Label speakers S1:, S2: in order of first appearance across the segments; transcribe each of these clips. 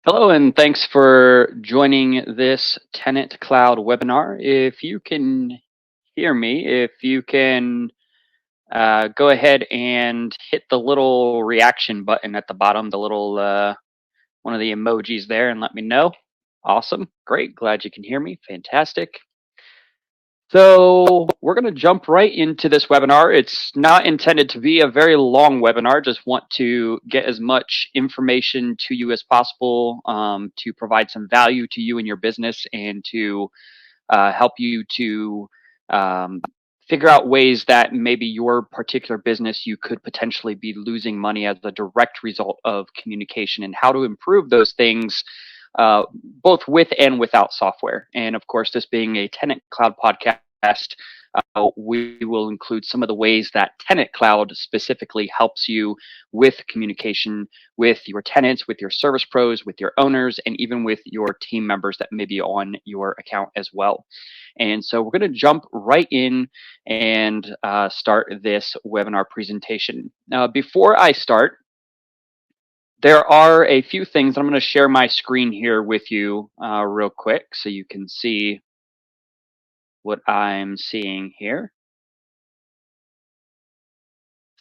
S1: Hello, and thanks for joining this TenantCloud webinar. If you can hear me, if you can go ahead and hit the little reaction button at the bottom, the little one of the emojis there, and let me know. Awesome, great, glad you can hear me, fantastic. So we're going to jump right into this webinar. It's not intended to be a very long webinar. Just want to get as much information to you as possible to provide some value to you and your business and to help you to figure out ways that maybe your particular business you could potentially be losing money as a direct result of communication and how to improve those things both with and without software. And of course, this being a TenantCloud podcast, we will include some of the ways that TenantCloud specifically helps you with communication with your tenants, with your service pros, with your owners, and even with your team members that may be on your account as well. And so we're going to jump right in and start this webinar presentation. Now, before I start, there are a few things. I'm going to share my screen here with you real quick so you can see what I'm seeing here.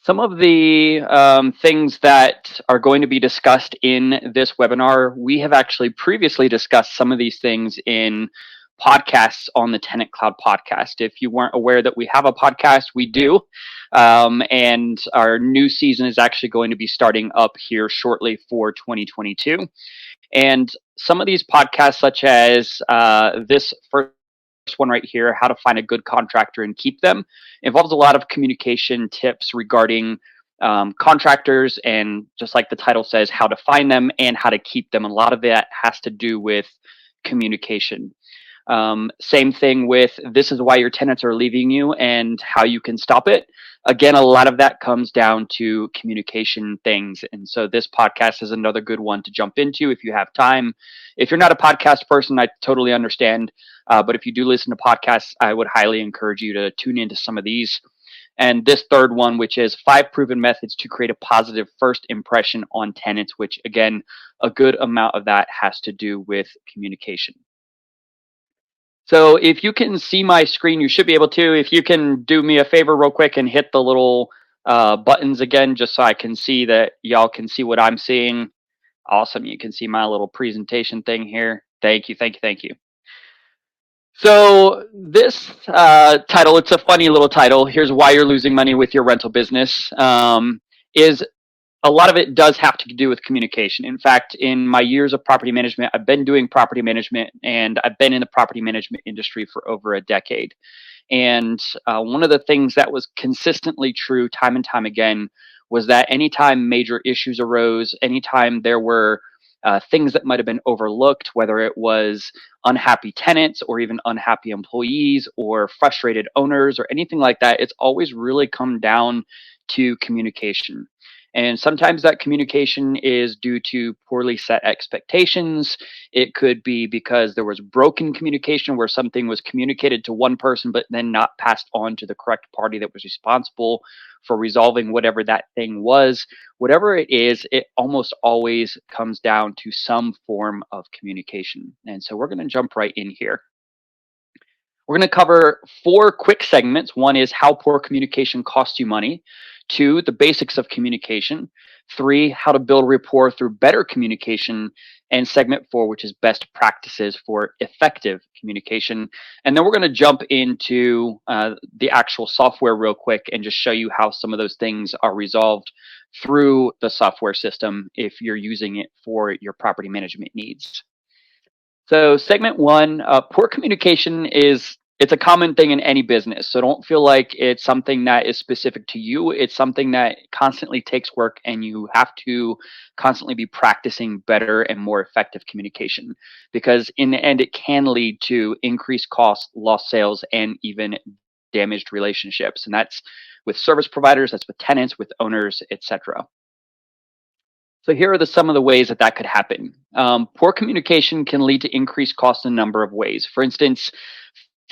S1: Some of the things that are going to be discussed in this webinar, we have actually previously discussed some of these things in podcasts on the TenantCloud podcast. If you weren't aware that we have a podcast, we do. And our new season is actually going to be starting up here shortly for 2022. And some of these podcasts, such as this first one right here, How to Find a Good Contractor and Keep Them, involves a lot of communication tips regarding contractors and, just like the title says, how to find them and how to keep them. A lot of that has to do with communication. Same thing with This Is Why Your Tenants Are Leaving You and How You Can Stop It. Again, a lot of that comes down to communication things. And so this podcast is another good one to jump into if you have time. If you're not a podcast person, I totally understand. But if you do listen to podcasts, I would highly encourage you to tune into some of these. And this third one, which is 5 proven methods to create a positive first impression on tenants, which again, a good amount of that has to do with communication. So if you can see my screen, you should be able to. If you can do me a favor real quick and hit the little buttons again, just so I can see that y'all can see what I'm seeing. Awesome. You can see my little presentation thing here. Thank you, thank you, thank you. So this title, it's a funny little title. Here's why you're losing money with your rental business. Is a lot of it does have to do with communication. In fact, in my years of property management, I've been doing property management and I've been in the property management industry for over a decade. And one of the things that was consistently true time and time again was that anytime major issues arose, anytime there were things that might have been overlooked, whether it was unhappy tenants or even unhappy employees or frustrated owners or anything like that, it's always really come down to communication. And sometimes that communication is due to poorly set expectations. It could be because there was broken communication where something was communicated to one person, but then not passed on to the correct party that was responsible for resolving whatever that thing was. Whatever it is, it almost always comes down to some form of communication. And so we're going to jump right in here. We're going to cover 4 quick segments. One is how poor communication costs you money. 2, the basics of communication. 3, how to build rapport through better communication. And segment 4, which is best practices for effective communication. And then we're going to jump into the actual software real quick and just show you how some of those things are resolved through the software system if you're using it for your property management needs. So segment 1, poor communication it's a common thing in any business. So don't feel like it's something that is specific to you. It's something that constantly takes work and you have to constantly be practicing better and more effective communication because in the end it can lead to increased costs, lost sales, and even damaged relationships. And that's with service providers, that's with tenants, with owners, etc. So here are some of the ways that could happen. Poor communication can lead to increased costs in a number of ways. For instance,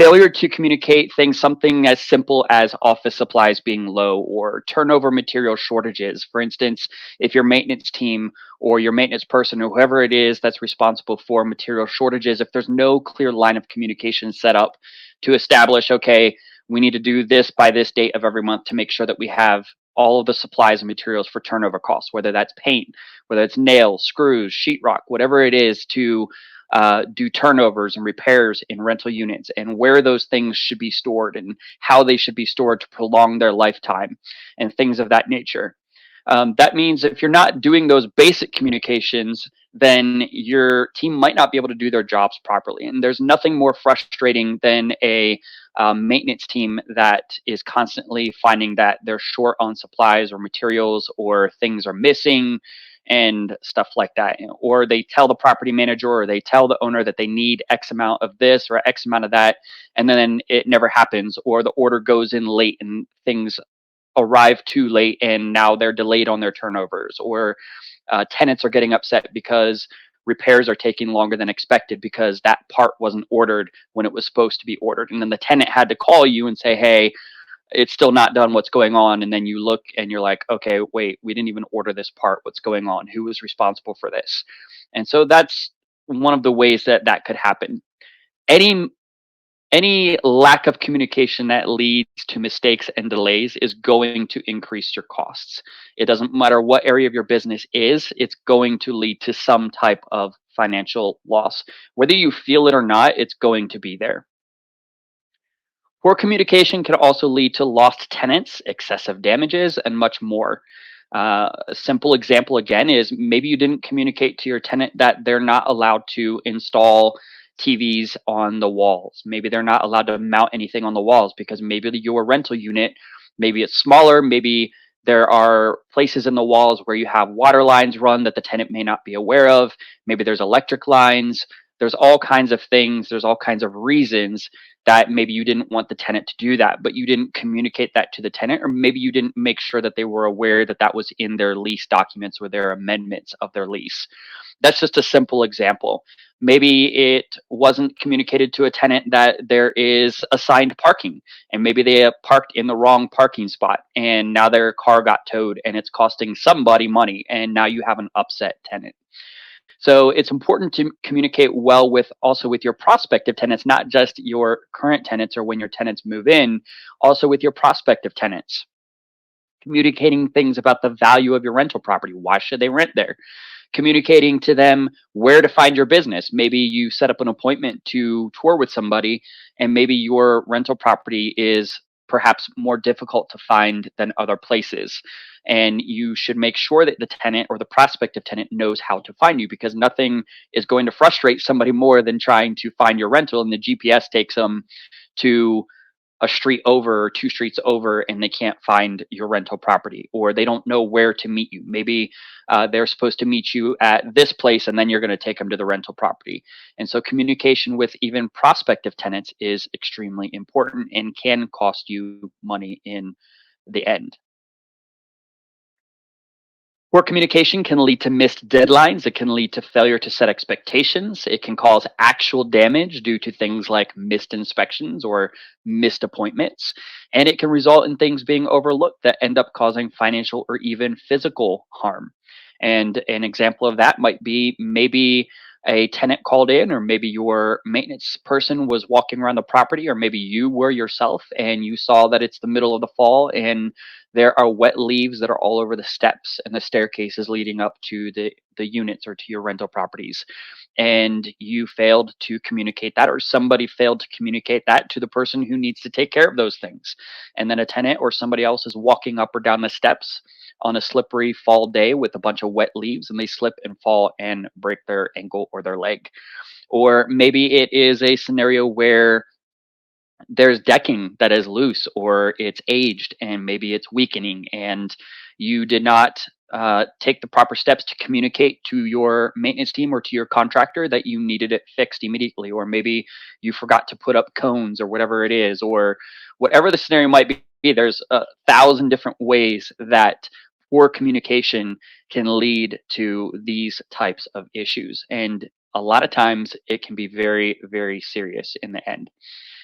S1: Failure to communicate things, something as simple as office supplies being low or turnover material shortages. For instance, if your maintenance team or your maintenance person or whoever it is that's responsible for material shortages, if there's no clear line of communication set up to establish, okay, we need to do this by this date of every month to make sure that we have all of the supplies and materials for turnover costs, whether that's paint, whether it's nails, screws, sheetrock, whatever it is, to do turnovers and repairs in rental units, and where those things should be stored and how they should be stored to prolong their lifetime and things of that nature. That means if you're not doing those basic communications, then your team might not be able to do their jobs properly. And there's nothing more frustrating than a maintenance team that is constantly finding that they're short on supplies or materials, or things are missing and stuff like that. Or they tell the property manager or they tell the owner that they need X amount of this or X amount of that, and then it never happens, or the order goes in late and things arrive too late and now they're delayed on their turnovers, or tenants are getting upset because repairs are taking longer than expected because that part wasn't ordered when it was supposed to be ordered, and then the tenant had to call you and say, hey, it's still not done, what's going on? And then you look and you're like, okay, wait, we didn't even order this part, what's going on, who was responsible for this? And so that's one of the ways that that could happen. Any lack of communication that leads to mistakes and delays is going to increase your costs. It doesn't matter what area of your business is, it's going to lead to some type of financial loss. Whether you feel it or not, it's going to be there. Poor communication can also lead to lost tenants, excessive damages, and much more. A simple example again is maybe you didn't communicate to your tenant that they're not allowed to install TVs on the walls. Maybe they're not allowed to mount anything on the walls because maybe your rental unit, maybe it's smaller, maybe there are places in the walls where you have water lines run that the tenant may not be aware of. Maybe there's electric lines. There's all kinds of things. There's all kinds of reasons that maybe you didn't want the tenant to do that, but you didn't communicate that to the tenant, or maybe you didn't make sure that they were aware that that was in their lease documents or their amendments of their lease. That's just a simple example. Maybe it wasn't communicated to a tenant that there is assigned parking, and maybe they parked in the wrong parking spot, and now their car got towed and it's costing somebody money, and now you have an upset tenant. So it's important to communicate well with also with your prospective tenants, not just your current tenants or when your tenants move in, also with your prospective tenants. Communicating things about the value of your rental property. Why should they rent there? Communicating to them where to find your business. Maybe you set up an appointment to tour with somebody, and maybe your rental property is perhaps more difficult to find than other places. And you should make sure that the tenant or the prospective tenant knows how to find you, because nothing is going to frustrate somebody more than trying to find your rental and the GPS takes them to a street over or two streets over and they can't find your rental property, or they don't know where to meet you. Maybe they're supposed to meet you at this place and then you're going to take them to the rental property. And so communication with even prospective tenants is extremely important and can cost you money in the end. Poor communication can lead to missed deadlines. It can lead to failure to set expectations. It can cause actual damage due to things like missed inspections or missed appointments. And it can result in things being overlooked that end up causing financial or even physical harm. And an example of that might be maybe a tenant called in, or maybe your maintenance person was walking around the property, or maybe you were yourself and you saw that it's the middle of the fall and there are wet leaves that are all over the steps and the staircases leading up to the units or to your rental properties. And you failed to communicate that, or somebody failed to communicate that to the person who needs to take care of those things. And then a tenant or somebody else is walking up or down the steps on a slippery fall day with a bunch of wet leaves, and they slip and fall and break their ankle or their leg. Or maybe it is a scenario where there's decking that is loose or it's aged and maybe it's weakening, and you did not take the proper steps to communicate to your maintenance team or to your contractor that you needed it fixed immediately. Or maybe you forgot to put up cones or whatever it is, or whatever the scenario might be. There's 1,000 different ways that poor communication can lead to these types of issues, and a lot of times it can be very, very serious in the end.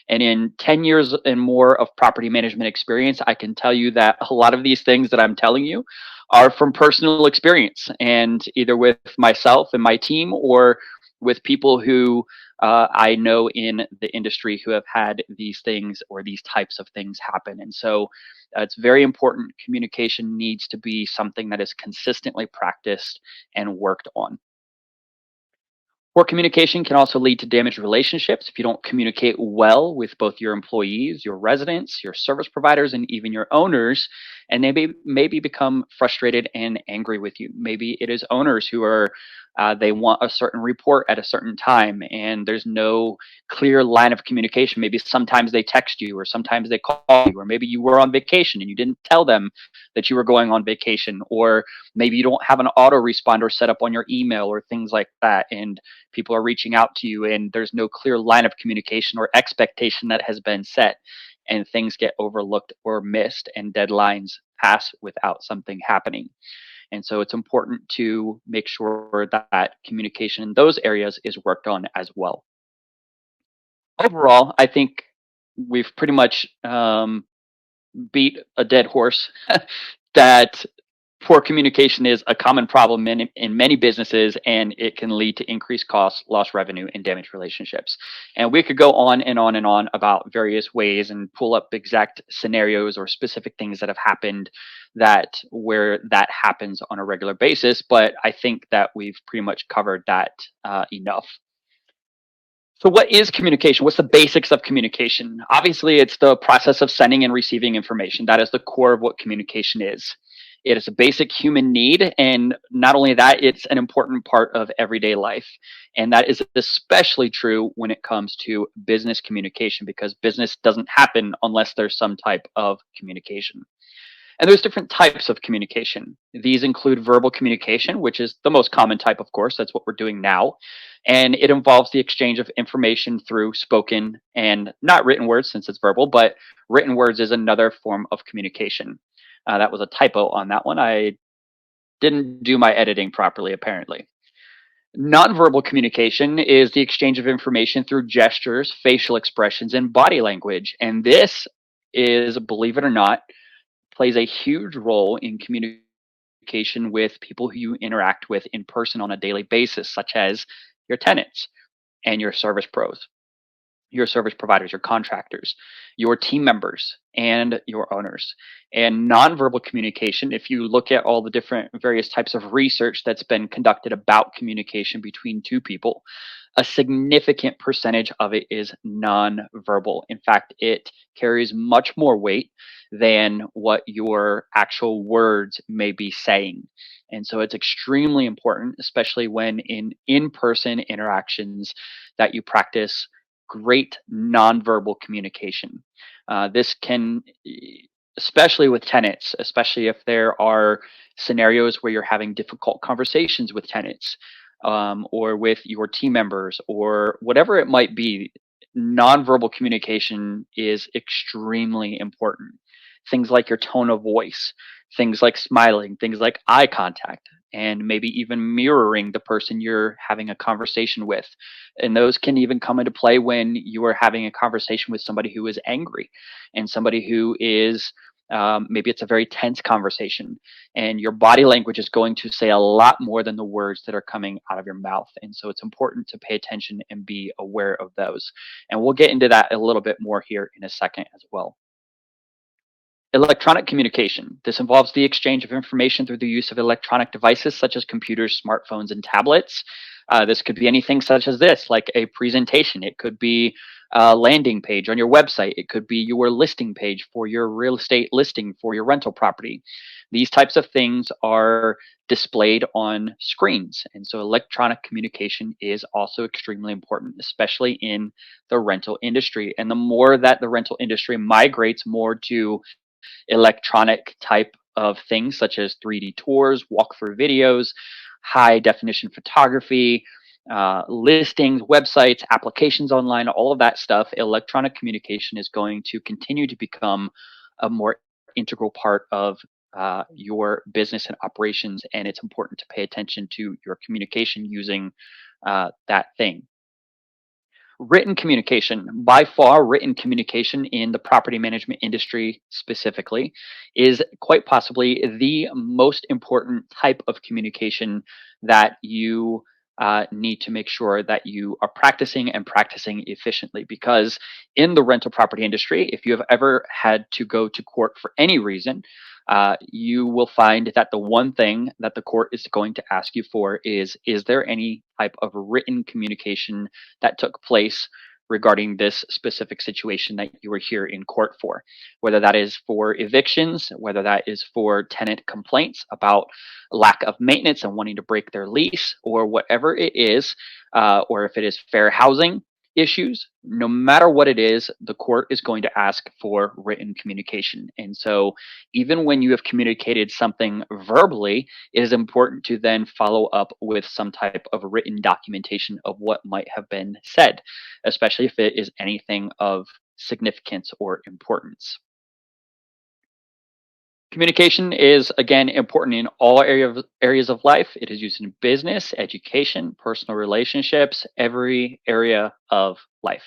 S1: And in 10 years and more of property management experience, I can tell you that a lot of these things that I'm telling you are from personal experience, and either with myself and my team or with people who I know in the industry who have had these things or these types of things happen. And so it's very important. Communication needs to be something that is consistently practiced and worked on. Poor communication can also lead to damaged relationships if you don't communicate well with both your employees, your residents, your service providers, and even your owners. And maybe become frustrated and angry with you. Maybe it is owners who are they want a certain report at a certain time, and there's no clear line of communication. Maybe sometimes they text you, or sometimes they call you, or maybe you were on vacation and you didn't tell them that you were going on vacation, or maybe you don't have an autoresponder set up on your email or things like that, and people are reaching out to you and there's no clear line of communication or expectation that has been set, and things get overlooked or missed and deadlines pass without something happening. And so it's important to make sure that communication in those areas is worked on as well. Overall, I think we've pretty much beat a dead horse that poor communication is a common problem in many businesses, and it can lead to increased costs, lost revenue, and damaged relationships. And we could go on and on and on about various ways and pull up exact scenarios or specific things that have happened that where that happens on a regular basis. But I think that we've pretty much covered that enough. So, what is communication? What's the basics of communication? Obviously, it's the process of sending and receiving information. That is the core of what communication is. It is a basic human need. And not only that, it's an important part of everyday life. And that is especially true when it comes to business communication, because business doesn't happen unless there's some type of communication. And there's different types of communication. These include verbal communication, which is the most common type, of course. That's what we're doing now. And it involves the exchange of information through spoken and not written words, since it's verbal, but written words is another form of communication. That was a typo on that one. I didn't do my editing properly, apparently. Nonverbal communication is the exchange of information through gestures, facial expressions, and body language. And this is, believe it or not, plays a huge role in communication with people who you interact with in person on a daily basis, such as your tenants and your service pros, your service providers, your contractors, your team members, and your owners. And nonverbal communication, if you look at all the different various types of research that's been conducted about communication between two people, a significant percentage of it is nonverbal. In fact, it carries much more weight than what your actual words may be saying. And so it's extremely important, especially when in-person interactions, that you practice great nonverbal communication. This can, especially with tenants, especially if there are scenarios where you're having difficult conversations with tenants, or with your team members, or whatever it might be, nonverbal communication is extremely important. Things like your tone of voice, things like smiling, things like eye contact, and maybe even mirroring the person you're having a conversation with. And those can even come into play when you are having a conversation with somebody who is angry, and somebody who is maybe it's a very tense conversation, and your body language is going to say a lot more than the words that are coming out of your mouth. And so it's important to pay attention and be aware of those. And we'll get into that a little bit more here in a second as well. Electronic communication. This involves the exchange of information through the use of electronic devices such as computers, smartphones, and tablets. This could be anything such as this, like a presentation. It could be a landing page on your website. It could be your listing page for your real estate listing for your rental property. These types of things are displayed on screens. And so electronic communication is also extremely important, especially in the rental industry. And the more that the rental industry migrates more to electronic type of things, such as 3D tours, walkthrough videos, high definition photography, listings, websites, applications online, all of that stuff, electronic communication is going to continue to become a more integral part of your business and operations. And it's important to pay attention to your communication using that thing. Written communication, by far, written communication in the property management industry specifically is quite possibly the most important type of communication that you need to make sure that you are practicing and practicing efficiently. Because in the rental property industry, if you have ever had to go to court for any reason, you will find that the one thing that the court is going to ask you for is there any type of written communication that took place regarding this specific situation that you were here in court for, whether that is for evictions, whether that is for tenant complaints about lack of maintenance and wanting to break their lease, or whatever it is, or if it is fair housing issues. No matter what it is, the court is going to ask for written communication. And so even when you have communicated something verbally, it is important to then follow up with some type of written documentation of what might have been said, especially if it is anything of significance or importance. Communication is, again, important in all areas of life. It is used in business, education, personal relationships, every area of life.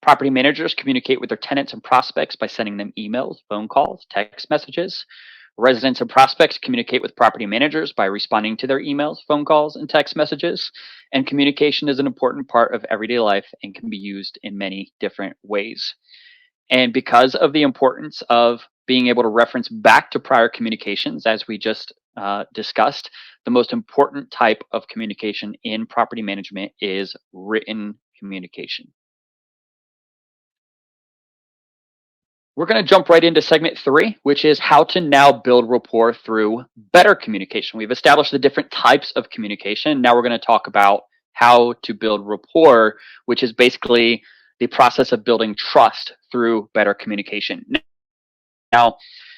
S1: Property managers communicate with their tenants and prospects by sending them emails, phone calls, text messages. Residents and prospects communicate with property managers by responding to their emails, phone calls, and text messages. And communication is an important part of everyday life and can be used in many different ways. And because of the importance of being able to reference back to prior communications, as we just discussed, the most important type of communication in property management is written communication. We're going to jump right into segment 3, which is how to now build rapport through better communication. We've established the different types of communication. Now we're going to talk about how to build rapport, which is basically the process of building trust through better communication. Now,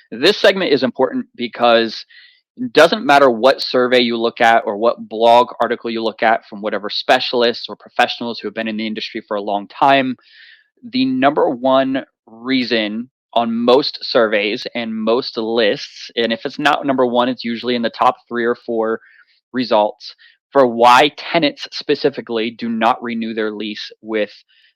S1: this segment is important because it doesn't matter what survey you look at or what blog article you look at from whatever specialists or professionals who have been in the industry for a long time, the number one reason on most surveys and most lists, and if it's not number one, it's usually in the top 3 or 4 results for why tenants specifically do not renew their lease with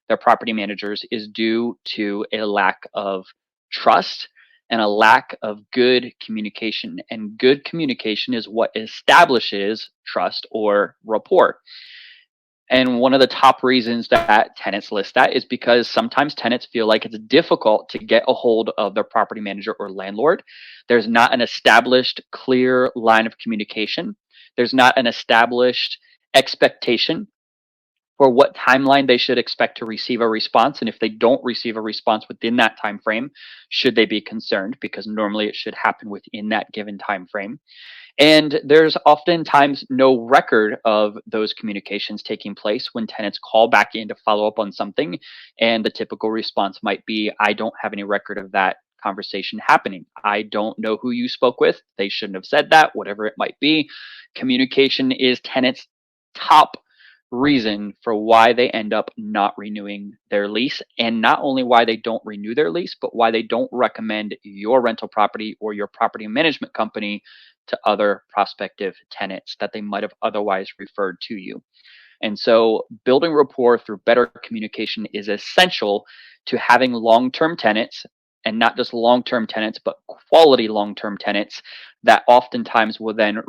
S1: their property managers, is due to a lack of trust and a lack of good communication. And good communication is what establishes trust or rapport. And one of the top reasons that tenants list that is because sometimes tenants feel like it's difficult to get a hold of their property manager or landlord. There's not an established, clear line of communication. There's not an established expectation for what timeline they should expect to receive a response. And if they don't receive a response within that time frame, should they be concerned? Because normally it should happen within that given time frame. And there's oftentimes no record of those communications taking place when tenants call back in to follow up on something. And the typical response might be, I don't have any record of that conversation happening. I don't know who you spoke with. They shouldn't have said that, whatever it might be. Communication is tenants' top reason for why they end up not renewing their lease, and not only why they don't renew their lease, but why they don't recommend your rental property or your property management company to other prospective tenants that they might have otherwise referred to you. And so building rapport through better communication is essential to having long-term tenants, and not just long-term tenants, but quality long-term tenants that oftentimes will then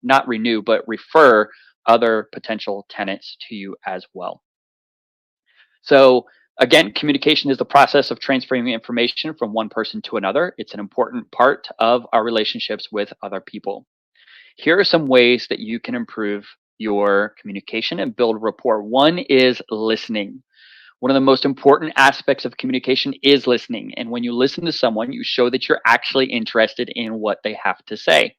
S1: not renew, but refer other potential tenants to you as well. So again, communication is the process of transferring information from one person to another. It's an important part of our relationships with other people. Here are some ways that you can improve your communication and build rapport. One is listening. One of the most important aspects of communication is listening. And when you listen to someone, you show that you're actually interested in what they have to say.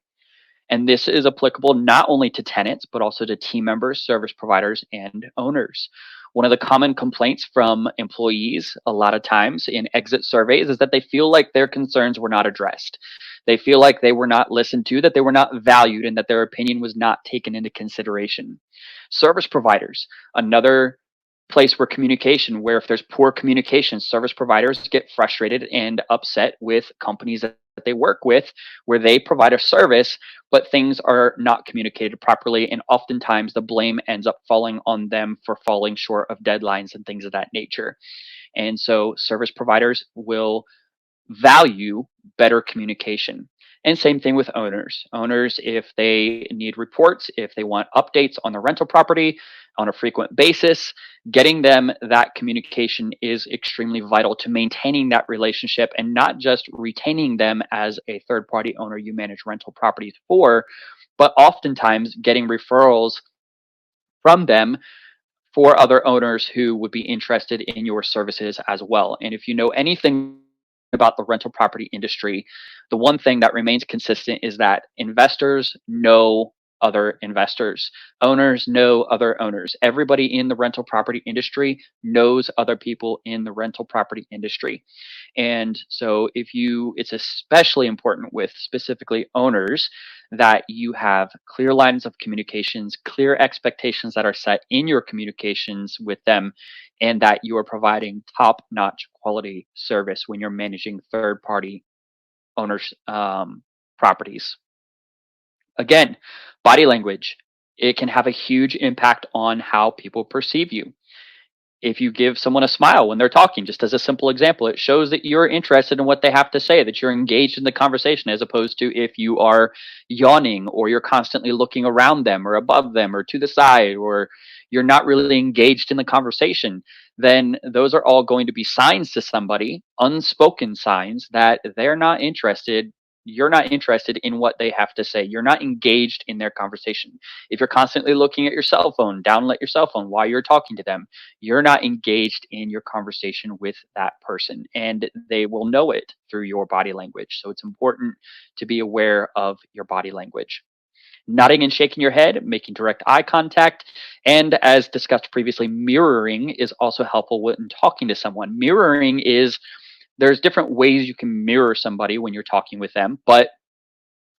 S1: And this is applicable not only to tenants, but also to team members, service providers, and owners. One of the common complaints from employees a lot of times in exit surveys is that they feel like their concerns were not addressed. They feel like they were not listened to, that they were not valued, and that their opinion was not taken into consideration. Service providers, another place where if there's poor communication, service providers get frustrated and upset with companies they work with where they provide a service, but things are not communicated properly. And oftentimes the blame ends up falling on them for falling short of deadlines and things of that nature. And so service providers will value better communication. And same thing with owners. Owners, if they need reports, if they want updates on the rental property on a frequent basis, getting them that communication is extremely vital to maintaining that relationship and not just retaining them as a third party owner you manage rental properties for, but oftentimes getting referrals from them for other owners who would be interested in your services as well. And if you know anything about the rental property industry, the one thing that remains consistent is that investors know other investors, owners know other owners. Everybody in the rental property industry knows other people in the rental property industry. And so it's especially important with specifically owners that you have clear lines of communications, clear expectations that are set in your communications with them, and that you are providing top-notch quality service when you're managing third-party owners' properties. Again, body language, it can have a huge impact on how people perceive you. If you give someone a smile when they're talking, just as a simple example, it shows that you're interested in what they have to say, that you're engaged in the conversation, as opposed to if you are yawning or you're constantly looking around them or above them or to the side, or you're not really engaged in the conversation. Then those are all going to be signs to somebody, unspoken signs, that you're not interested in what they have to say. You're not engaged in their conversation. If you're constantly looking at your cell phone, download your cell phone while you're talking to them, you're not engaged in your conversation with that person, and they will know it through your body language. So it's important to be aware of your body language. Nodding and shaking your head, making direct eye contact, and as discussed previously, mirroring is also helpful when talking to someone. There's different ways you can mirror somebody when you're talking with them, but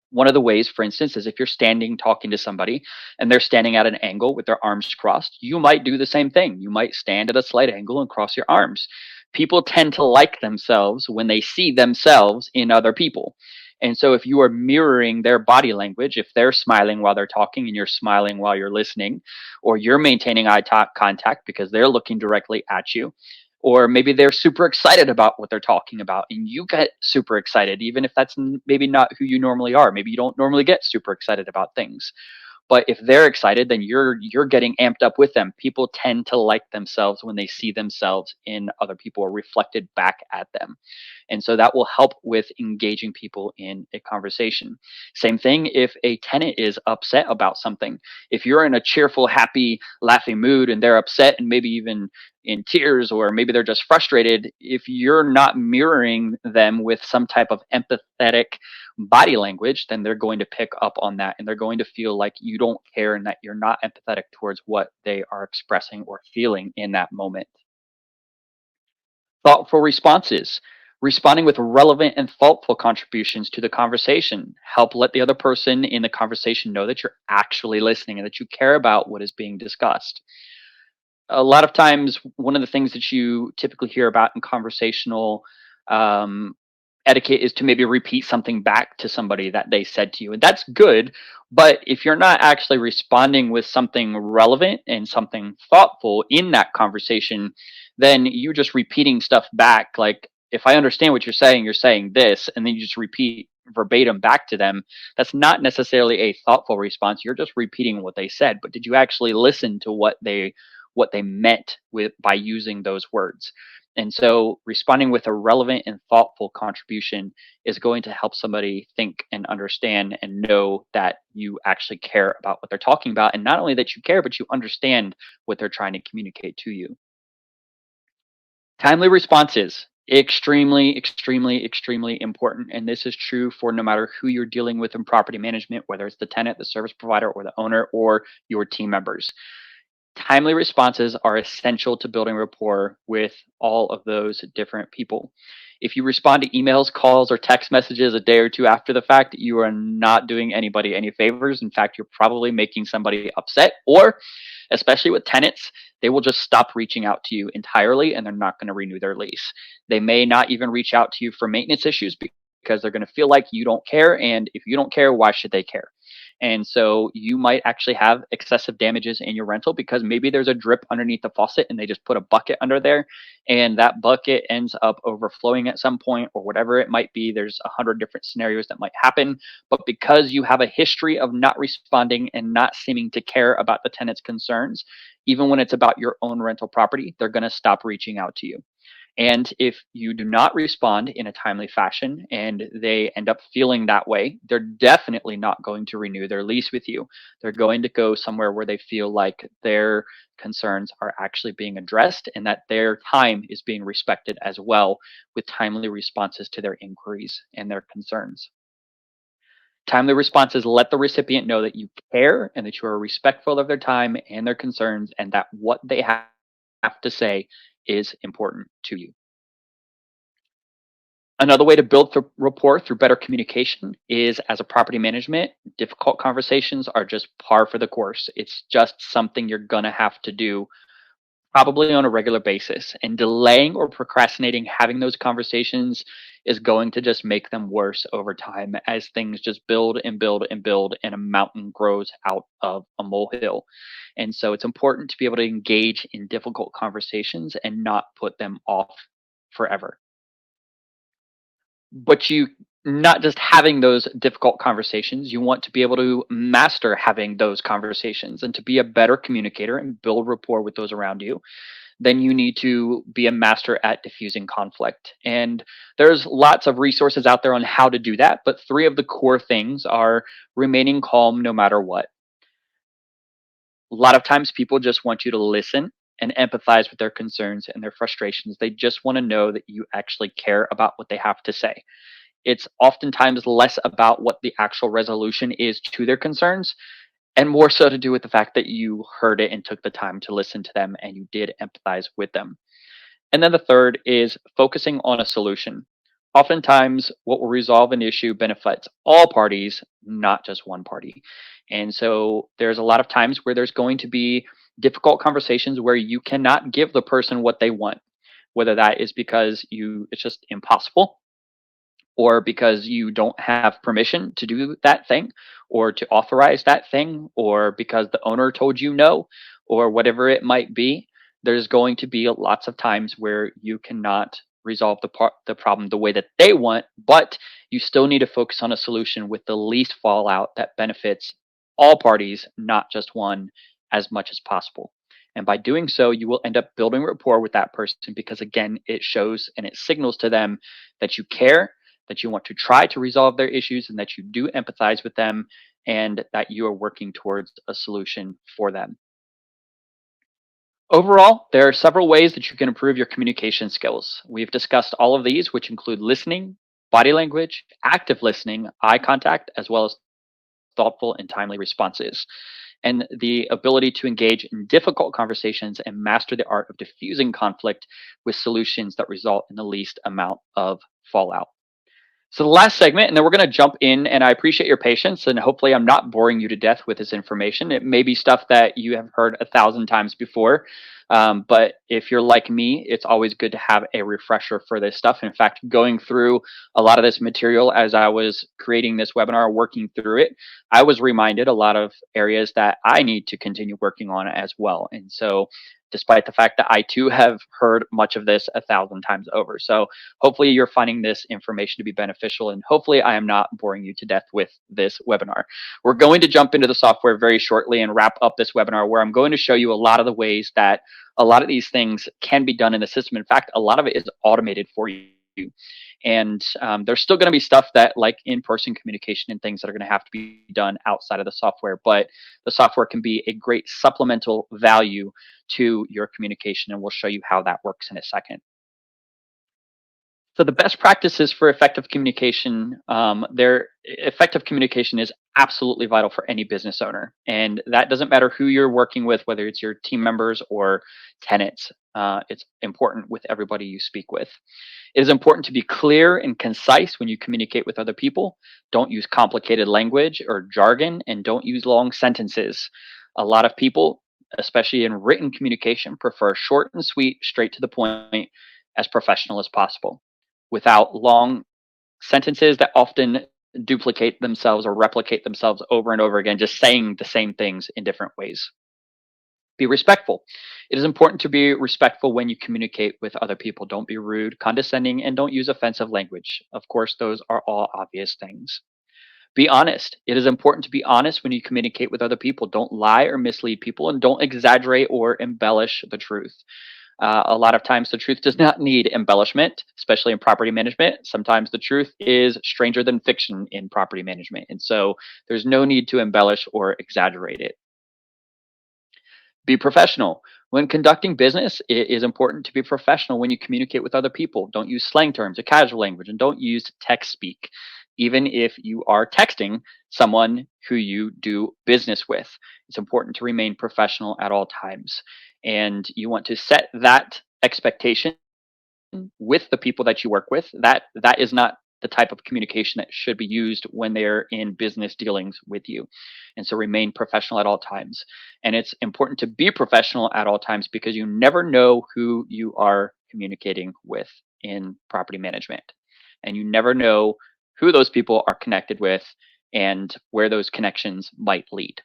S1: one of the ways, for instance, is if you're standing talking to somebody and they're standing at an angle with their arms crossed, you might do the same thing. You might stand at a slight angle and cross your arms. People tend to like themselves when they see themselves in other people. And so if you are mirroring their body language, if they're smiling while they're talking and you're smiling while you're listening, or you're maintaining eye contact because they're looking directly at you, or maybe they're super excited about what they're talking about and you get super excited, even if that's maybe not who you normally are. Maybe you don't normally get super excited about things, but if they're excited, then you're getting amped up with them. People tend to like themselves when they see themselves in other people or reflected back at them. And so that will help with engaging people in a conversation. Same thing if a tenant is upset about something. If you're in a cheerful, happy, laughing mood and they're upset and maybe even in tears, or maybe they're just frustrated, if you're not mirroring them with some type of empathetic body language, then they're going to pick up on that and they're going to feel like you don't care and that you're not empathetic towards what they are expressing or feeling in that moment. Thoughtful responses. Responding with relevant and thoughtful contributions to the conversation help let the other person in the conversation know that you're actually listening and that you care about what is being discussed. A lot of times, one of the things that you typically hear about in conversational um, etiquette is to maybe repeat something back to somebody that they said to you. And that's good. But if you're not actually responding with something relevant and something thoughtful in that conversation, then you're just repeating stuff back. Like, if I understand what you're saying this, and then you just repeat verbatim back to them, that's not necessarily a thoughtful response. You're just repeating what they said. But did you actually listen to what they meant with by using those words? And so responding with a relevant and thoughtful contribution is going to help somebody think and understand and know that you actually care about what they're talking about. And not only that you care, but you understand what they're trying to communicate to you. Timely responses. Extremely, extremely, extremely important. And this is true for no matter who you're dealing with in property management, whether it's the tenant, the service provider, or the owner, or your team members. Timely responses are essential to building rapport with all of those different people. If you respond to emails, calls, or text messages a day or two after the fact, you are not doing anybody any favors. In fact, you're probably making somebody upset, or especially with tenants, they will just stop reaching out to you entirely and they're not going to renew their lease. They may not even reach out to you for maintenance issues because they're going to feel like you don't care. And if you don't care, why should they care? And so you might actually have excessive damages in your rental because maybe there's a drip underneath the faucet and they just put a bucket under there, and that bucket ends up overflowing at some point or whatever it might be. There's 100 different scenarios that might happen. But because you have a history of not responding and not seeming to care about the tenant's concerns, even when it's about your own rental property, they're going to stop reaching out to you. And if you do not respond in a timely fashion and they end up feeling that way, they're definitely not going to renew their lease with you. They're going to go somewhere where they feel like their concerns are actually being addressed and that their time is being respected as well, with timely responses to their inquiries and their concerns. Timely responses let the recipient know that you care and that you are respectful of their time and their concerns, and that what they have to say is important to you. Another way to build rapport through better communication is, as a property management, difficult conversations are just par for the course. It's just something you're going to have to do probably on a regular basis. And delaying or procrastinating having those conversations is going to just make them worse over time as things just build and build and build, and a mountain grows out of a molehill. And so it's important to be able to engage in difficult conversations and not put them off forever. But you not just having those difficult conversations, you want to be able to master having those conversations. And to be a better communicator and build rapport with those around you, then you need to be a master at diffusing conflict. And there's lots of resources out there on how to do that, but three of the core things are remaining calm no matter what. A lot of times people just want you to listen and empathize with their concerns and their frustrations. They just want to know that you actually care about what they have to say. It's oftentimes less about what the actual resolution is to their concerns, and more so to do with the fact that you heard it and took the time to listen to them and you did empathize with them. And then the third is focusing on a solution. Oftentimes, what will resolve an issue benefits all parties, not just one party. And so there's a lot of times where there's going to be difficult conversations where you cannot give the person what they want, whether that is because it's just impossible, or because you don't have permission to do that thing or to authorize that thing, or because the owner told you no, or whatever it might be. There's going to be lots of times where you cannot resolve the problem the way that they want, but you still need to focus on a solution with the least fallout that benefits all parties, not just one, as much as possible. And by doing so, you will end up building rapport with that person because, again, it shows and it signals to them that you care, that you want to try to resolve their issues, and that you do empathize with them, and that you are working towards a solution for them. Overall, there are several ways that you can improve your communication skills. We've discussed all of these, which include listening, body language, active listening, eye contact, as well as thoughtful and timely responses, and the ability to engage in difficult conversations and master the art of diffusing conflict with solutions that result in the least amount of fallout. So the last segment, and then we're going to jump in, and I appreciate your patience, and hopefully I'm not boring you to death with this information. It may be stuff that you have heard 1,000 times before, but if you're like me, it's always good to have a refresher for this stuff. In fact, going through a lot of this material as I was creating this webinar, working through it, I was reminded a lot of areas that I need to continue working on as well. And so despite the fact that I too have heard much of this 1,000 times over. So hopefully you're finding this information to be beneficial, and hopefully I am not boring you to death with this webinar. We're going to jump into the software very shortly and wrap up this webinar, where I'm going to show you a lot of the ways that a lot of these things can be done in the system. In fact, a lot of it is automated for you. And there's still going to be stuff that, like in-person communication and things, that are going to have to be done outside of the software, but the software can be a great supplemental value to your communication, and we'll show you how that works in a second. So the best practices for effective communication, effective communication is absolutely vital for any business owner, and that doesn't matter who you're working with, whether it's your team members or tenants. It's important with everybody you speak with. It is important to be clear and concise when you communicate with other people. Don't use complicated language or jargon, and don't use long sentences. A lot of people, especially in written communication, prefer short and sweet, straight to the point, as professional as possible, without long sentences that often duplicate themselves or replicate themselves over and over again, just saying the same things in different ways. Be respectful. It is important to be respectful when you communicate with other people. Don't be rude, condescending, and don't use offensive language. Of course, those are all obvious things. Be honest. It is important to be honest when you communicate with other people. Don't lie or mislead people, and don't exaggerate or embellish the truth. A lot of times, the truth does not need embellishment, especially in property management. Sometimes the truth is stranger than fiction in property management. And so there's no need to embellish or exaggerate it. Be professional. When conducting business, it is important to be professional when you communicate with other people. Don't use slang terms or casual language, and don't use text speak, even if you are texting someone who you do business with. It's important to remain professional at all times. And you want to set that expectation with the people that you work with. That is not the type of communication that should be used when they're in business dealings with you. And so remain professional at all times. And it's important to be professional at all times because you never know who you are communicating with in property management. And you never know who those people are connected with and where those connections might lead.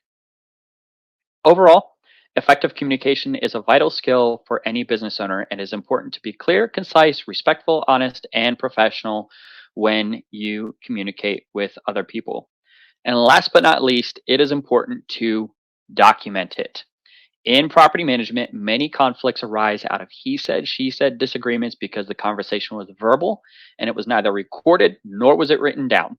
S1: Overall, effective communication is a vital skill for any business owner, and it is important to be clear, concise, respectful, honest, and professional when you communicate with other people. And last but not least, it is important to document it. In property management, many conflicts arise out of he said, she said disagreements because the conversation was verbal and it was neither recorded nor was it written down.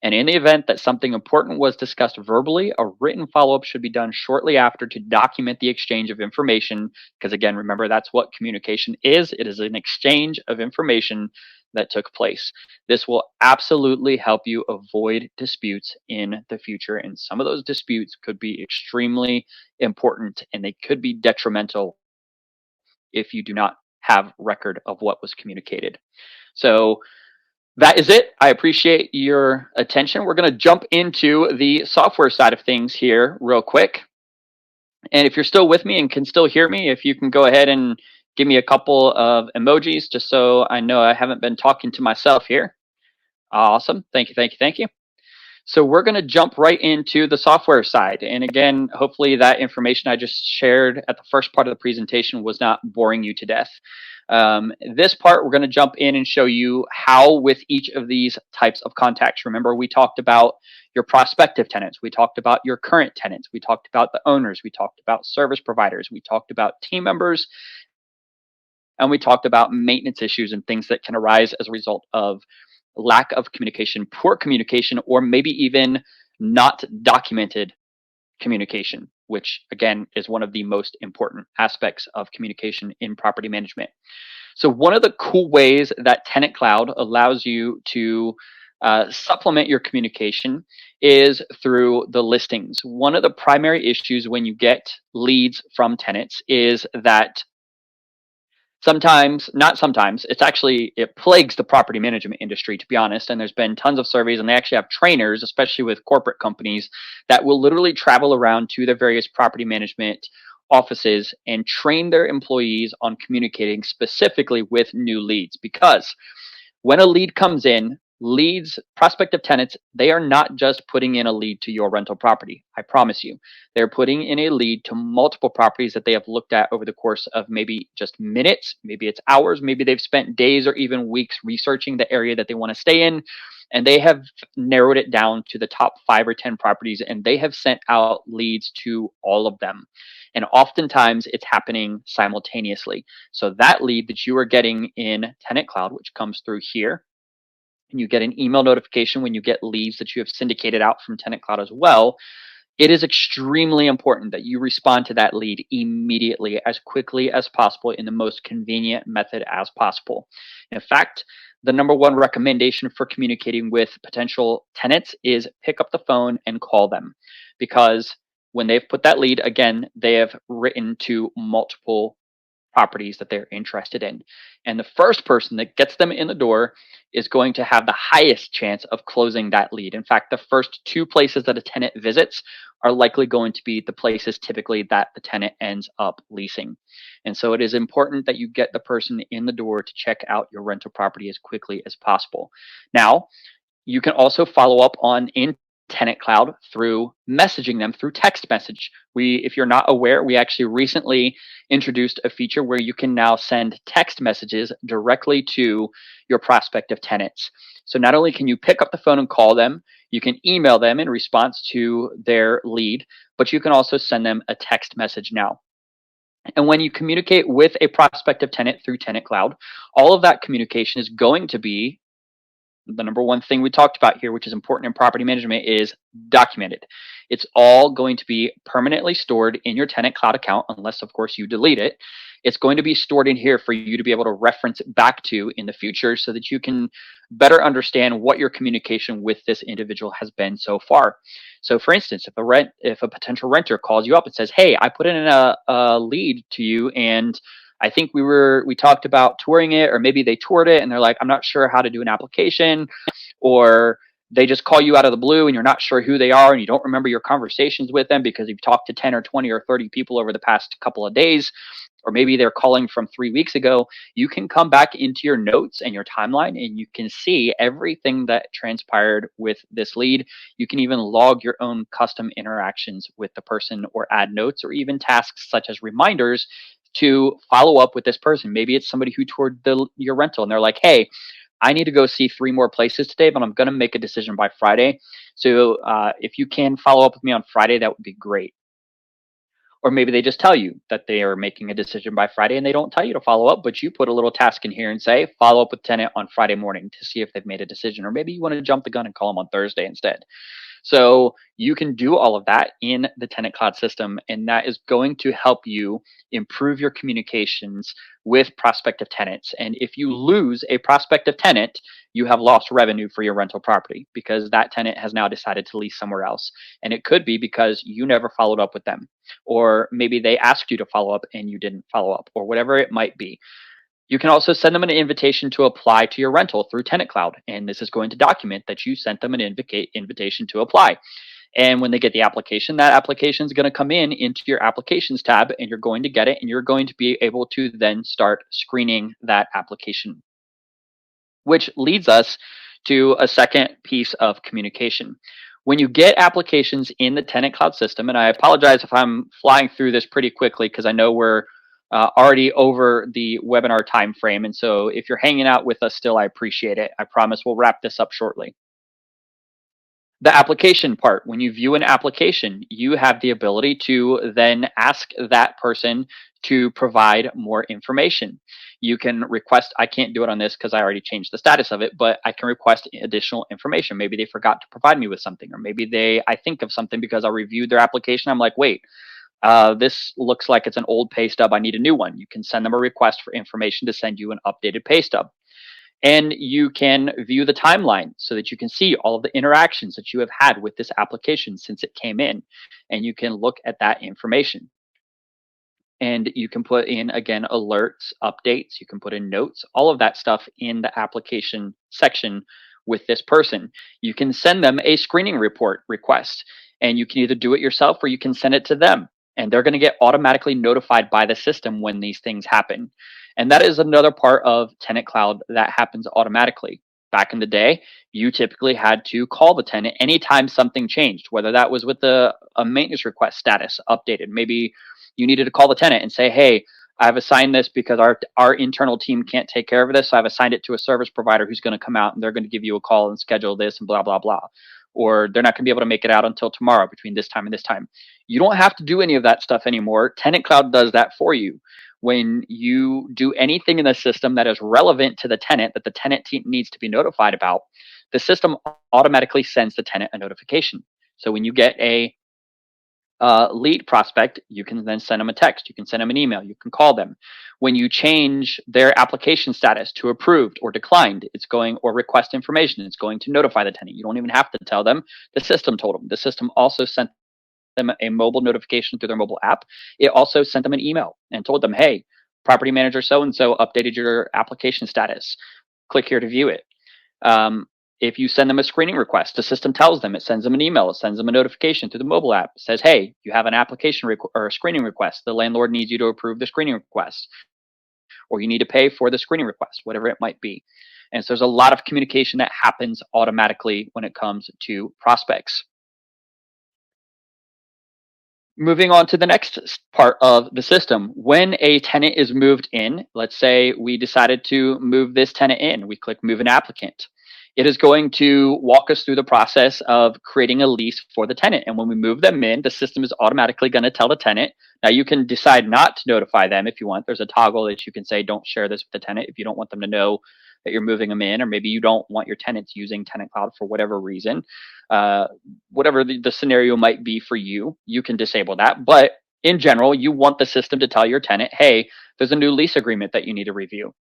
S1: And in the event that something important was discussed verbally, a written follow up should be done shortly after to document the exchange of information. Because again, remember, that's what communication is. It is an exchange of information that took place. This will absolutely help you avoid disputes in the future. And some of those disputes could be extremely important and they could be detrimental if you do not have record of what was communicated. So that is it. I appreciate your attention. We're going to jump into the software side of things here real quick. And if you're still with me and can still hear me, if you can go ahead and give me a couple of emojis just so I know I haven't been talking to myself here. Awesome. Thank you, thank you, thank you. So we're going to jump right into the software side. And again, hopefully that information I just shared at the first part of the presentation was not boring you to death. This part, we're going to jump in and show you how with each of these types of contacts. Remember, we talked about your prospective tenants. We talked about your current tenants. We talked about the owners. We talked about service providers. We talked about team members. And we talked about maintenance issues and things that can arise as a result of lack of communication, poor communication, or maybe even not documented communication, which again is one of the most important aspects of communication in property management. So one of the cool ways that TenantCloud allows you to supplement your communication is through the listings. One of the primary issues when you get leads from tenants is that it plagues the property management industry, to be honest. And there's been tons of surveys, and they actually have trainers, especially with corporate companies, that will literally travel around to their various property management offices and train their employees on communicating specifically with new leads. Because when a lead comes in, leads, prospective tenants, they are not just putting in a lead to your rental property. I promise you. They're putting in a lead to multiple properties that they have looked at over the course of maybe just minutes, maybe it's hours, maybe they've spent days or even weeks researching the area that they want to stay in. And they have narrowed it down to the top 5 or 10 properties, and they have sent out leads to all of them. And oftentimes it's happening simultaneously. So that lead that you are getting in TenantCloud, which comes through here, and you get an email notification when you get leads that you have syndicated out from TenantCloud as well, it is extremely important that you respond to that lead immediately, as quickly as possible, in the most convenient method as possible. In fact, the number one recommendation for communicating with potential tenants is pick up the phone and call them, because when they've put that lead, again, they have written to multiple properties that they're interested in. And the first person that gets them in the door is going to have the highest chance of closing that lead. In fact, the first two places that a tenant visits are likely going to be the places typically that the tenant ends up leasing. And so it is important that you get the person in the door to check out your rental property as quickly as possible. Now, you can also follow up on in TenantCloud through messaging them through text message. If you're not aware, we actually recently introduced a feature where you can now send text messages directly to your prospective tenants. So not only can you pick up the phone and call them, you can email them in response to their lead, but you can also send them a text message now. And when you communicate with a prospective tenant through TenantCloud, all of that communication is going to be the number one thing we talked about here, which is important in property management, is documented. It's all going to be permanently stored in your TenantCloud account, unless, of course, you delete it. It's going to be stored in here for you to be able to reference it back to in the future so that you can better understand what your communication with this individual has been so far. So, for instance, if a potential renter calls you up and says, "Hey, I put in a lead to you, and I think we talked about touring it, or maybe they toured it and they're like, I'm not sure how to do an application," or they just call you out of the blue and you're not sure who they are and you don't remember your conversations with them because you've talked to 10 or 20 or 30 people over the past couple of days, or maybe they're calling from 3 weeks ago. You can come back into your notes and your timeline and you can see everything that transpired with this lead. You can even log your own custom interactions with the person or add notes or even tasks such as reminders to follow up with this person. Maybe it's somebody who toured your rental and they're like, "Hey, I need to go see 3 more places today, but I'm going to make a decision by Friday. So if you can follow up with me on Friday, that would be great." Or maybe they just tell you that they are making a decision by Friday and they don't tell you to follow up, but you put a little task in here and say, follow up with tenant on Friday morning to see if they've made a decision. Or maybe you want to jump the gun and call them on Thursday instead. So you can do all of that in the TenantCloud system, and that is going to help you improve your communications with prospective tenants. And if you lose a prospective tenant, you have lost revenue for your rental property because that tenant has now decided to lease somewhere else. And it could be because you never followed up with them, or maybe they asked you to follow up and you didn't follow up, or whatever it might be. You can also send them an invitation to apply to your rental through TenantCloud, and this is going to document that you sent them an invitation to apply. And when they get the application, that application is going to come into your applications tab, and you're going to get it, and you're going to be able to then start screening that application. Which leads us to a second piece of communication. When you get applications in the TenantCloud system, and I apologize if I'm flying through this pretty quickly because I know we're already over the webinar time frame. And so if you're hanging out with us still, I appreciate it. I promise we'll wrap this up shortly. The application part, when you view an application, you have the ability to then ask that person to provide more information. You can request, I can't do it on this because I already changed the status of it, but I can request additional information. Maybe they forgot to provide me with something, or maybe I think of something because I reviewed their application. I'm like, wait, this looks like it's an old pay stub. I need a new one. You can send them a request for information to send you an updated pay stub. And you can view the timeline so that you can see all of the interactions that you have had with this application since it came in. And you can look at that information. And you can put in, again, alerts, updates. You can put in notes, all of that stuff in the application section with this person. You can send them a screening report request. And you can either do it yourself or you can send it to them. And they're going to get automatically notified by the system when these things happen. And that is another part of TenantCloud that happens automatically. Back in the day, you typically had to call the tenant anytime something changed, whether that was with a maintenance request status updated. Maybe you needed to call the tenant and say, "Hey, I've assigned this because our internal team can't take care of this. So I've assigned it to a service provider who's going to come out and they're going to give you a call and schedule this and blah, blah, blah." Or they're not going to be able to make it out until tomorrow between this time and this time. You don't have to do any of that stuff anymore. TenantCloud does that for you. When you do anything in the system that is relevant to the tenant that the tenant team needs to be notified about, the system automatically sends the tenant a notification. So when you get a lead prospect, you can then send them a text, you can send them an email, you can call them. When you change their application status to approved or declined, it's going, or request information, it's going to notify the tenant. You don't even have to tell them. The system told them. The system also sent them a mobile notification through their mobile app. It also sent them an email and told them, "Hey, property manager so-and-so updated your application status. Click here to view it. If you send them a screening request, the system tells them, it sends them an email, it sends them a notification through the mobile app. It says, hey, you have an application or a screening request. The landlord needs you to approve the screening request, or you need to pay for the screening request, whatever it might be. And so there's a lot of communication that happens automatically when it comes to prospects. Moving on to the next part of the system. When a tenant is moved in, let's say we decided to move this tenant in, we click move an applicant. It is going to walk us through the process of creating a lease for the tenant. And when we move them in, the system is automatically going to tell the tenant. Now you can decide not to notify them if you want. There's a toggle that you can say, don't share this with the tenant if you don't want them to know that you're moving them in, or maybe you don't want your tenants using TenantCloud for whatever reason. Whatever the scenario might be for you, you can disable that. But in general, you want the system to tell your tenant, hey, there's a new lease agreement that you need to review.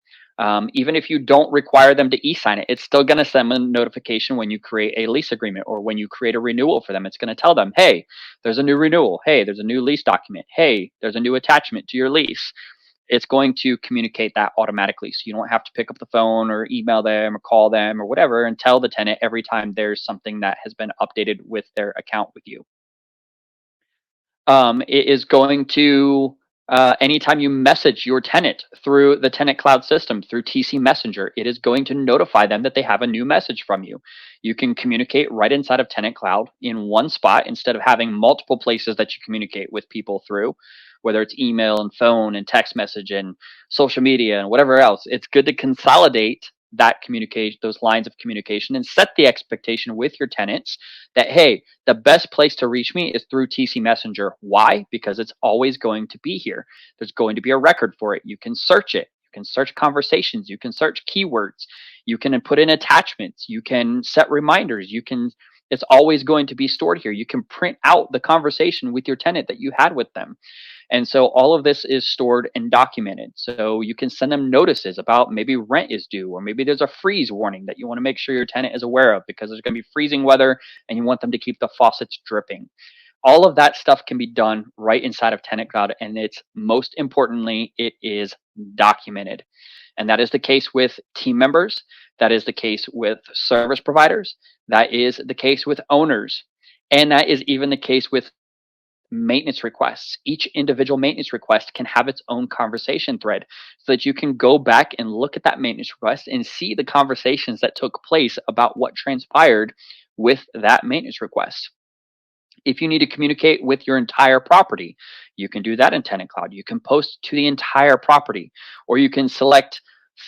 S1: Even if you don't require them to e-sign it, it's still going to send a notification when you create a lease agreement or when you create a renewal for them. It's going to tell them, hey, there's a new renewal. Hey, there's a new lease document. Hey, there's a new attachment to your lease. It's going to communicate that automatically. So you don't have to pick up the phone or email them or call them or whatever and tell the tenant every time there's something that has been updated with their account with you. It is going to, anytime you message your tenant through the TenantCloud system, through TC Messenger, it is going to notify them that they have a new message from you. You can communicate right inside of TenantCloud in one spot instead of having multiple places that you communicate with people through, whether it's email and phone and text message and social media and whatever else. It's good to consolidate that communication, those lines of communication, and set the expectation with your tenants that, hey, the best place to reach me is through TC Messenger. Why? Because it's always going to be here. There's going to be a record for it. You can search it. You can search conversations. You can search keywords. You can put in attachments. You can set reminders. It's always going to be stored here. You can print out the conversation with your tenant that you had with them. And so all of this is stored and documented. So you can send them notices about maybe rent is due, or maybe there's a freeze warning that you want to make sure your tenant is aware of because there's going to be freezing weather and you want them to keep the faucets dripping. All of that stuff can be done right inside of TenantCloud, and it's most importantly, it is documented. And that is the case with team members. That is the case with service providers. That is the case with owners. And that is even the case with maintenance requests. Each individual maintenance request can have its own conversation thread so that you can go back and look at that maintenance request and see the conversations that took place about what transpired with that maintenance request. If you need to communicate with your entire property, you can do that in TenantCloud. You can post to the entire property, or you can select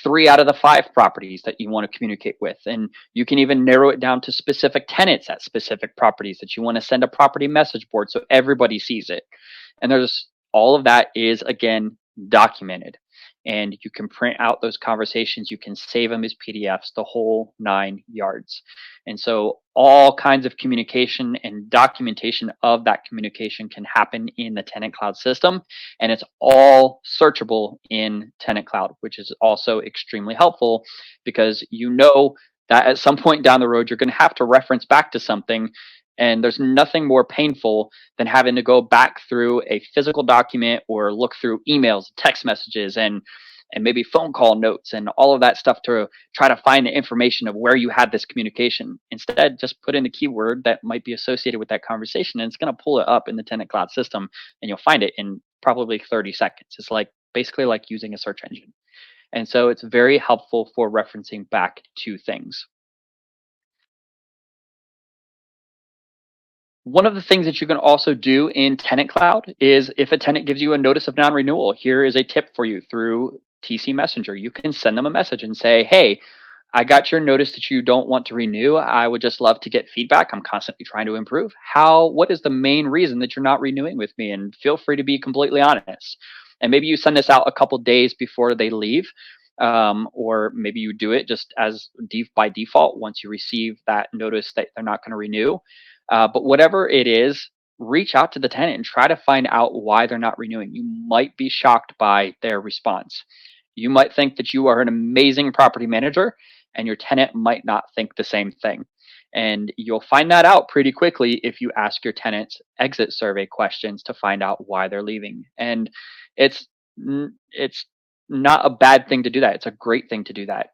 S1: 3 out of the 5 properties that you want to communicate with. And you can even narrow it down to specific tenants at specific properties that you want to send a property message board so everybody sees it. And there's all of that is, again, documented. And you can print out those conversations. You can save them as PDFs, the whole 9 yards. And so all kinds of communication and documentation of that communication can happen in the TenantCloud system. And it's all searchable in TenantCloud, which is also extremely helpful because you know that at some point down the road, you're going to have to reference back to something. And there's nothing more painful than having to go back through a physical document or look through emails, text messages, and maybe phone call notes and all of that stuff to try to find the information of where you had this communication. Instead, just put in the keyword that might be associated with that conversation, and it's going to pull it up in the TenantCloud system, and you'll find it in probably 30 seconds. It's basically like using a search engine. And so it's very helpful for referencing back to things. One of the things that you can also do in TenantCloud is if a tenant gives you a notice of non-renewal, here is a tip for you through TC Messenger. You can send them a message and say, hey, I got your notice that you don't want to renew. I would just love to get feedback. I'm constantly trying to improve. What is the main reason that you're not renewing with me? And feel free to be completely honest. And maybe you send this out a couple days before they leave. Or maybe you do it just as by default once you receive that notice that they're not going to renew. But whatever it is, reach out to the tenant and try to find out why they're not renewing. You might be shocked by their response. You might think that you are an amazing property manager, and your tenant might not think the same thing. And you'll find that out pretty quickly if you ask your tenants exit survey questions to find out why they're leaving. And it's not a bad thing to do that. It's a great thing to do that.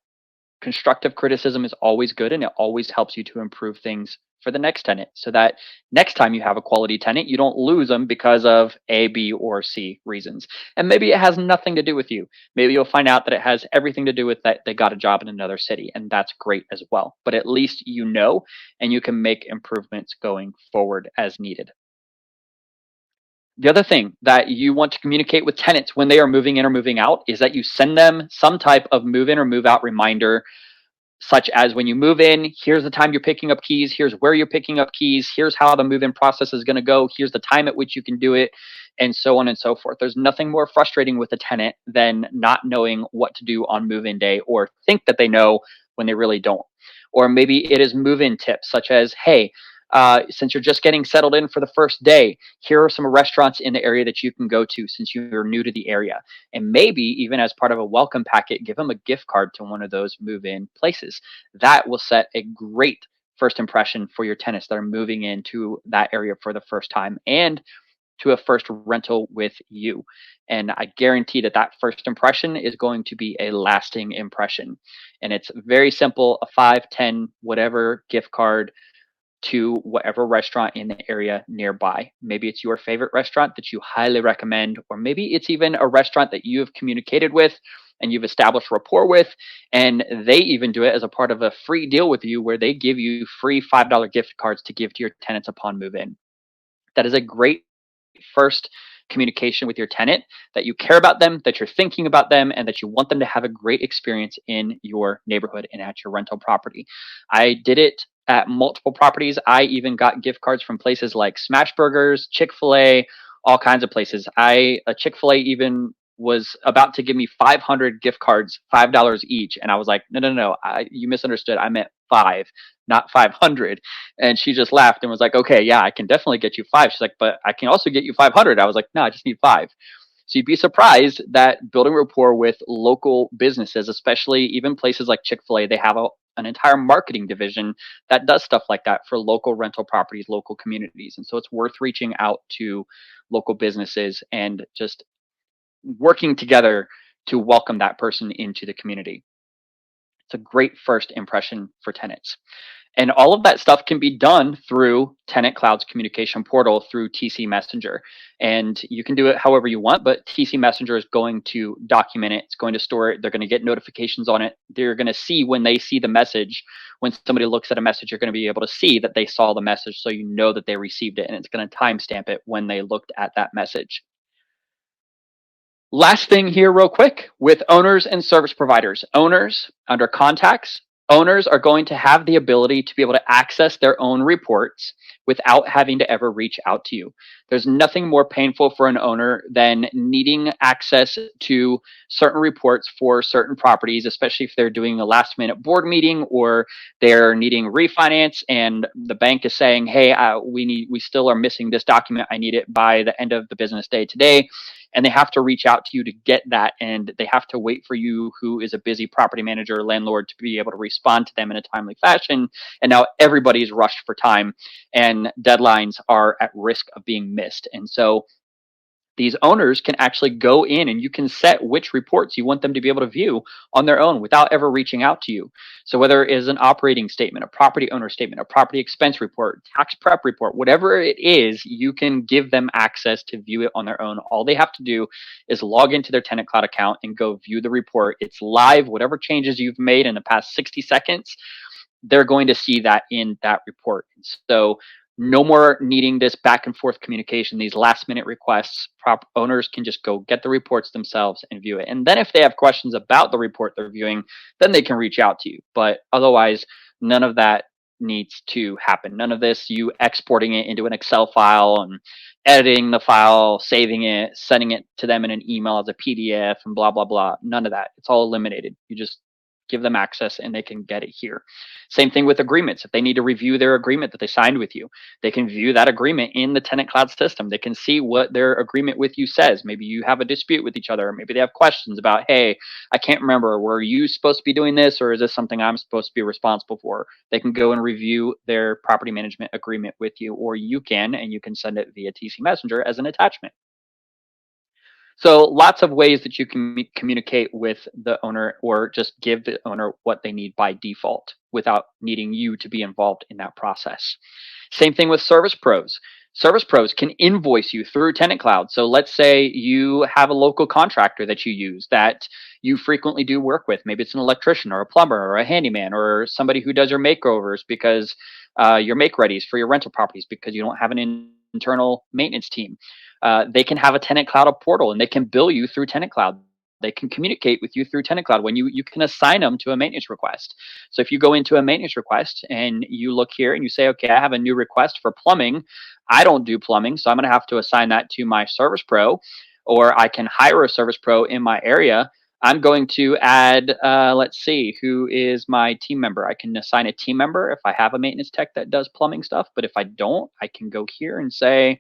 S1: Constructive criticism is always good, and it always helps you to improve things for the next tenant, so that next time you have a quality tenant, you don't lose them because of A, B, or C reasons. And maybe it has nothing to do with you. Maybe you'll find out that it has everything to do with that they got a job in another city, and that's great as well. But at least you know, and you can make improvements going forward as needed. The other thing that you want to communicate with tenants when they are moving in or moving out is that you send them some type of move in or move out reminder, such as when you move in, here's the time you're picking up keys, here's where you're picking up keys, here's how the move in process is going to go, here's the time at which you can do it, and so on and so forth. There's nothing more frustrating with a tenant than not knowing what to do on move in day, or think that they know when they really don't. Or maybe it is move in tips, such as, hey, since you're just getting settled in for the first day, here are some restaurants in the area that you can go to since you're new to the area. And maybe even as part of a welcome packet, give them a gift card to one of those move in places. That will set a great first impression for your tenants that are moving into that area for the first time, and to a first rental with you. And I guarantee that that first impression is going to be a lasting impression. And it's very simple, a 5, 10, whatever gift card to whatever restaurant in the area nearby. Maybe it's your favorite restaurant that you highly recommend, or maybe it's even a restaurant that you have communicated with and you've established rapport with, and they even do it as a part of a free deal with you where they give you free $5 gift cards to give to your tenants upon move in. That is a great first communication with your tenant, that you care about them, that you're thinking about them, and that you want them to have a great experience in your neighborhood and at your rental property. I did it at multiple properties. I even got gift cards from places like Smash Burgers, Chick-fil-A, all kinds of places. Chick-fil-A even was about to give me 500 gift cards, $5 each, and I was like, no, you misunderstood. I meant five, not 500. And she just laughed and was like, okay, yeah, I can definitely get you five. She's like, but I can also get you 500. I was like, no, I just need five. So you'd be surprised that building rapport with local businesses, especially even places like Chick-fil-A, they have an entire marketing division that does stuff like that for local rental properties, local communities. And so it's worth reaching out to local businesses and just working together to welcome that person into the community. It's a great first impression for tenants. And all of that stuff can be done through TenantCloud's communication portal through TC Messenger. And you can do it however you want, but TC Messenger is going to document it. It's going to store it. They're going to get notifications on it. They're going to see when they see the message. When somebody looks at a message, you're going to be able to see that they saw the message, so you know that they received it, and it's going to timestamp it when they looked at that message. Last thing here, real quick, with owners and service providers. Owners, under contacts, owners are going to have the ability to be able to access their own reports without having to ever reach out to you. There's nothing more painful for an owner than needing access to certain reports for certain properties, especially if they're doing a last minute board meeting or they're needing refinance and the bank is saying, hey, we still are missing this document. I need it by the end of the business day today. And they have to reach out to you to get that, and they have to wait for you, who is a busy property manager or landlord, to be able to respond to them in a timely fashion. And now everybody's rushed for time, and deadlines are at risk of being missed. And so these owners can actually go in and you can set which reports you want them to be able to view on their own without ever reaching out to you. So whether it is an operating statement, a property owner statement, a property expense report, tax prep report, whatever it is, you can give them access to view it on their own. All they have to do is log into their TenantCloud account and go view the report. It's live. Whatever changes you've made in the past 60 seconds, they're going to see that in that report. So no more needing this back and forth communication, these last minute requests. Owners can just go get the reports themselves and view it. And then if they have questions about the report they're viewing, then they can reach out to you. But otherwise, none of that needs to happen. None of this, you exporting it into an Excel file and editing the file, saving it, sending it to them in an email as a PDF and blah, blah, blah. None of that. It's all eliminated. You just give them access and they can get it here. Same thing with agreements. If they need to review their agreement that they signed with you, they can view that agreement in the TenantCloud system. They can see what their agreement with you says. Maybe you have a dispute with each other, or maybe they have questions about, hey, I can't remember, were you supposed to be doing this, or is this something I'm supposed to be responsible for? They can go and review their property management agreement with you, or you can, and you can send it via TC Messenger as an attachment. So lots of ways that you can communicate with the owner or just give the owner what they need by default without needing you to be involved in that process. Same thing with service pros. Service pros can invoice you through TenantCloud. So let's say you have a local contractor that you use that you frequently do work with. Maybe it's an electrician or a plumber or a handyman or somebody who does your makeovers because your make readies for your rental properties because you don't have an internal maintenance team. They can have a TenantCloud portal and they can bill you through TenantCloud. They can communicate with you through TenantCloud when you can assign them to a maintenance request. So if you go into a maintenance request and you look here and you say, okay, I have a new request for plumbing. I don't do plumbing, so I'm going to have to assign that to my service pro, or I can hire a service pro in my area. I'm going to add, let's see, who is my team member? I can assign a team member if I have a maintenance tech that does plumbing stuff. But if I don't, I can go here and say,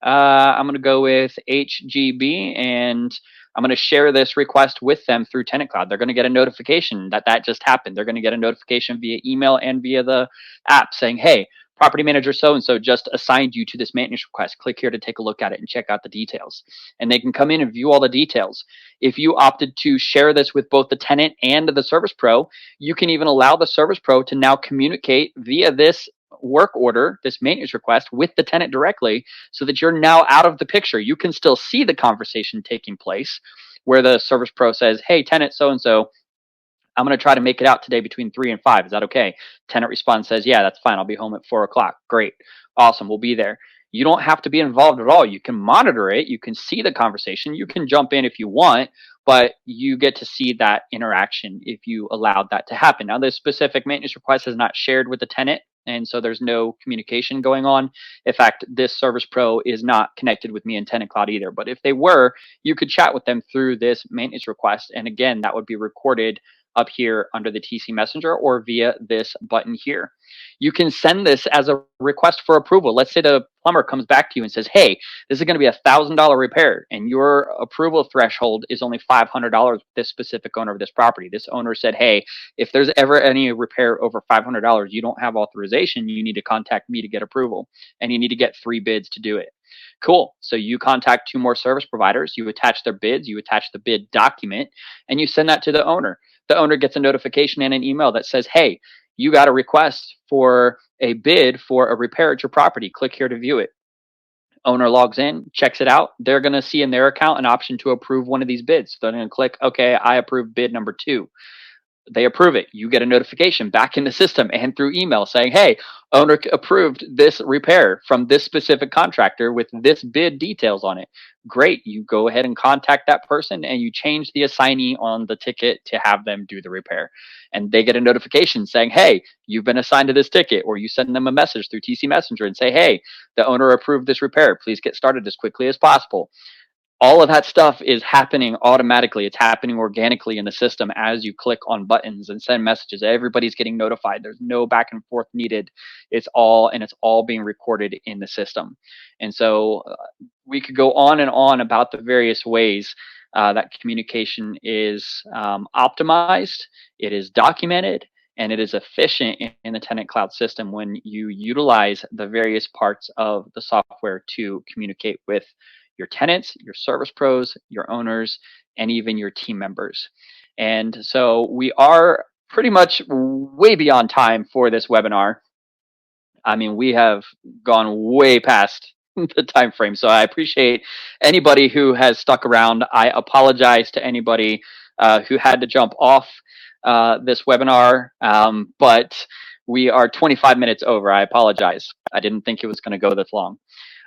S1: I'm going to go with HGB and I'm going to share this request with them through TenantCloud. They're going to get a notification that that just happened. They're going to get a notification via email and via the app saying, hey, property manager so-and-so just assigned you to this maintenance request. Click here to take a look at it and check out the details. And they can come in and view all the details. If you opted to share this with both the tenant and the service pro, you can even allow the service pro to now communicate via this work order, this maintenance request with the tenant directly, so that you're now out of the picture. You can still see the conversation taking place where the service pro says, hey, tenant so-and-so, I'm going to try to make it out today between 3 and 5. Is that okay? Tenant responds, says, yeah, that's fine. I'll be home at 4 o'clock. Great. Awesome. We'll be there. You don't have to be involved at all. You can monitor it. You can see the conversation. You can jump in if you want, but you get to see that interaction if you allowed that to happen. Now, this specific maintenance request is not shared with the tenant, and so there's no communication going on. In fact, this service pro is not connected with me in TenantCloud either. But if they were, you could chat with them through this maintenance request. And again, that would be recorded up here under the TC Messenger or via this button here. You can send this as a request for approval. Let's say the plumber comes back to you and says, hey, this is going to be a $1,000 repair and your approval threshold is only $500 with this specific owner of this property. This owner said, hey, if there's ever any repair over $500, you don't have authorization. You need to contact me to get approval, and you need to get 3 bids to do it. Cool. So you contact 2 more service providers, you attach their bids, you attach the bid document, and you send that to the owner. The owner gets a notification and an email that says, hey, you got a request for a bid for a repair at your property. Click here to view it. Owner logs in, checks it out. They're going to see in their account an option to approve one of these bids. So they're going to click, okay, I approve bid number 2. They approve it. You get a notification back in the system and through email saying, hey, owner approved this repair from this specific contractor with this bid details on it. Great. You go ahead and contact that person and you change the assignee on the ticket to have them do the repair. And they get a notification saying, hey, you've been assigned to this ticket, or you send them a message through TC Messenger and say, hey, the owner approved this repair. Please get started as quickly as possible. All of that stuff is happening automatically. It's happening organically in the system as you click on buttons and send messages. Everybody's getting notified. There's no back and forth needed. It's all being recorded in the system. And so we could go on and on about the various ways that communication is optimized, it is documented, and it is efficient in the TenantCloud system when you utilize the various parts of the software to communicate with your tenants, your service pros, your owners, and even your team members. And so we are pretty much way beyond time for this webinar. I mean, we have gone way past the time frame. So I appreciate anybody who has stuck around. I apologize to anybody who had to jump off this webinar, but we are 25 minutes over. I apologize. I didn't think it was going to go this long.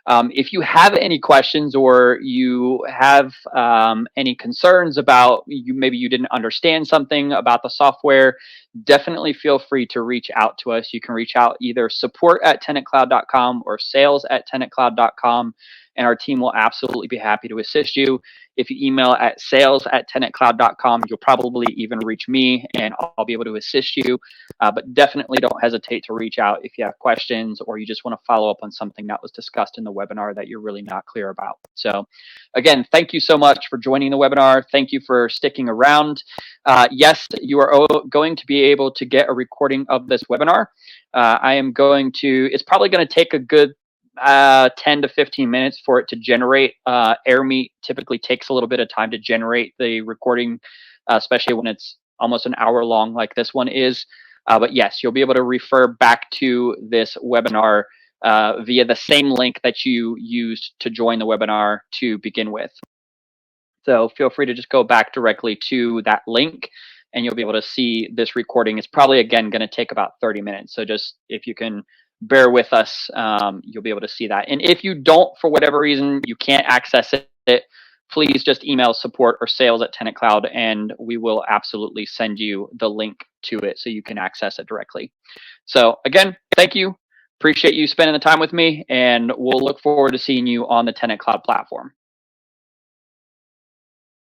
S1: If you have any questions or you have any concerns about maybe you didn't understand something about the software, definitely feel free to reach out to us. You can reach out either support@tenantcloud.com or sales@tenantcloud.com, and our team will absolutely be happy to assist you. If you email at sales@tenantcloud.com, you'll probably even reach me and I'll be able to assist you. But definitely don't hesitate to reach out if you have questions or you just want to follow up on something that was discussed in the webinar that you're really not clear about. So again, thank you so much for joining the webinar. Thank you for sticking around. Yes, you are going to be able to get a recording of this webinar. It's probably going to take a good 10 to 15 minutes for it to generate. AirMeet typically takes a little bit of time to generate the recording, especially when it's almost an hour long like this one is. But yes, you'll be able to refer back to this webinar via the same link that you used to join the webinar to begin with. So feel free to just go back directly to that link and you'll be able to see this recording. It's probably, again, going to take about 30 minutes. So just if you can bear with us, you'll be able to see that. And if you don't, for whatever reason, you can't access it, please just email support or sales at TenantCloud and we will absolutely send you the link to it so you can access it directly. So again, thank you. Appreciate you spending the time with me and we'll look forward to seeing you on the TenantCloud platform.